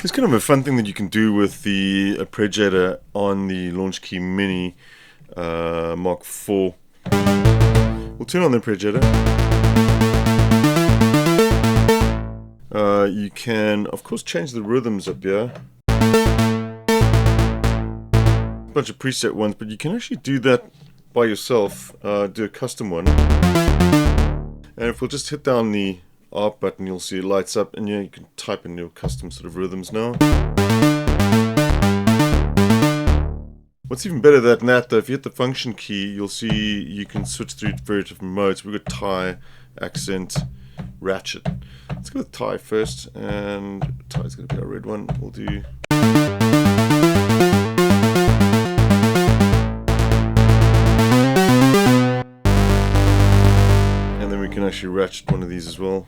It's kind of a fun thing that you can do with the arpeggiator on the LaunchKey Mini Mark 4. We'll turn on the arpeggiator. You can, of course, change the rhythms up here. A bunch of preset ones, but you can actually do that by yourself, do a custom one. And if we'll just hit down the Arp button, you'll see it lights up, and you can type in your custom sort of rhythms now. What's even better than that, though, if you hit the function key, you'll see you can switch through various different modes. We've got tie, accent, ratchet. Let's go with tie first, and tie's going to be our red one. We'll do. And then we can actually ratchet one of these as well.